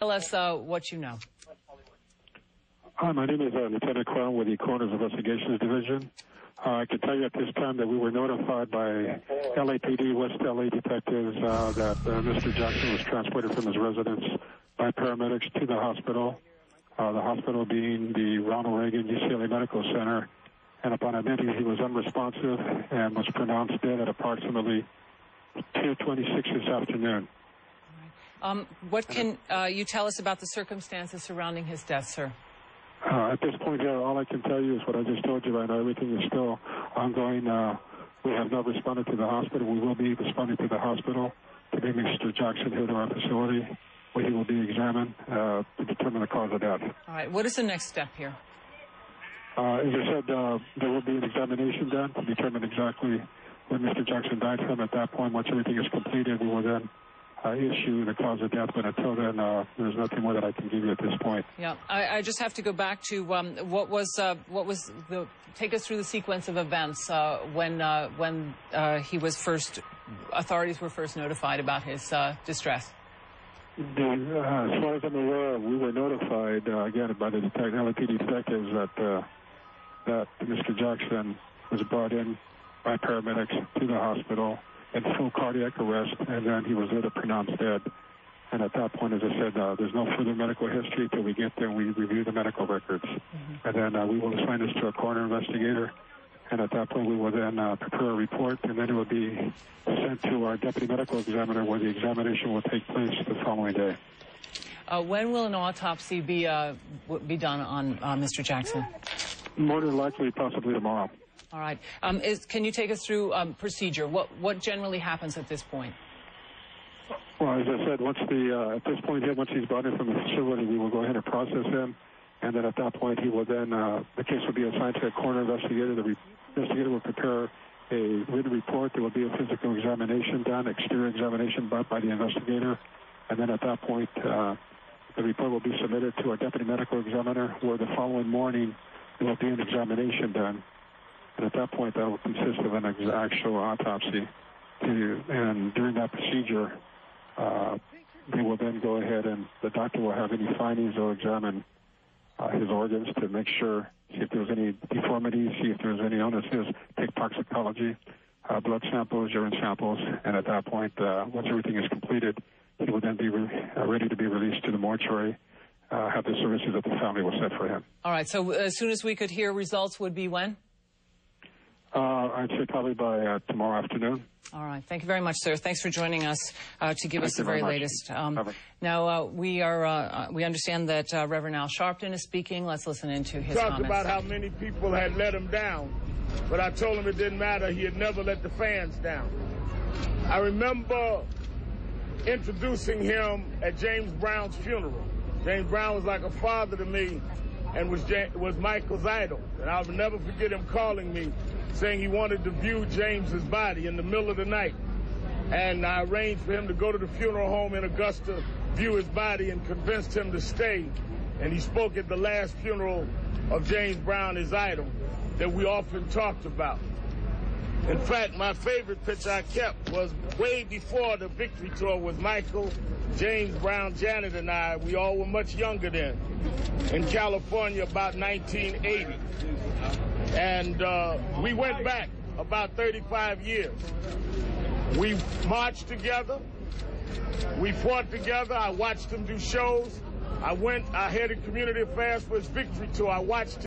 Tell us what you know. Hi, my name is Lieutenant Crown with the Coroner's Investigations Division. I can tell you at this time that we were notified by LAPD, West LA detectives, that Mr. Jackson was transported from his residence by paramedics to the hospital being the Ronald Reagan UCLA Medical Center. And upon admitting he was unresponsive and was pronounced dead at approximately 2:26 this afternoon. What can you tell us about the circumstances surrounding his death, sir? At this point here, all I can tell you is what I just told you right now. Everything is still ongoing. We have not responded to the hospital. We will be responding to the hospital to bring Mr. Jackson here to our facility, where he will be examined to determine the cause of death. All right. What is the next step here? As I said, there will be an examination done to determine exactly when Mr. Jackson died from. At that point, once everything is completed, we will then issue the cause of death. But until then, there's nothing more that I can give you at this point. Yeah, I just have to go back to what was the take us through the sequence of events when authorities were first notified about his distress. As far as I'm aware, we were notified again by the LAPD detectives that Mr. Jackson was brought in by paramedics to the hospital in full cardiac arrest, and then he was later pronounced dead. And at that point, as I said, there's no further medical history till we get there and we review the medical records. And then we will assign this to a coroner investigator. And at that point, we will then prepare a report, and then it will be sent to our deputy medical examiner, where the examination will take place the following day. When will an autopsy be done on Mr. Jackson? More than likely, possibly tomorrow. All right. Can you take us through procedure? What generally happens at this point? Well, as I said, at this point here, once he's brought in from the facility, we will go ahead and process him. And then at that point, he will then, the case will be assigned to a coroner investigator. The investigator will prepare a written report. There will be a physical examination done, exterior examination by the investigator. And then at that point, the report will be submitted to our deputy medical examiner, where the following morning there will be an examination done. And at that point, that will consist of an actual autopsy. And during that procedure, they will then go ahead and the doctor will have any findings or examine his organs to make sure, see if there's any deformities, see if there's any illnesses, take toxicology, blood samples, urine samples, and at that point, once everything is completed, he will then be ready to be released to the mortuary, have the services that the family will set for him. All right, so as soon as we could hear results would be when? I'd say probably by tomorrow afternoon. All right. Thank you very much, sir. Thanks for joining us to give us the very latest. Now, we understand that Reverend Al Sharpton is speaking. Let's listen into his comments. Talked about how many people had let him down, but I told him it didn't matter. He had never let the fans down. I remember introducing him at James Brown's funeral. James Brown was like a father to me and was Michael's idol. And I'll never forget him calling me, saying he wanted to view James's body in the middle of the night. And I arranged for him to go to the funeral home in Augusta, view his body, and convinced him to stay. And he spoke at the last funeral of James Brown, his idol, that we often talked about. In fact, my favorite picture I kept was way before the victory tour with Michael, James Brown, Janet, and I. We all were much younger then, in California, about 1980. And we went back about 35 years. We marched together. We fought together. I watched him do shows. I headed community affairs for his victory tour. I watched him.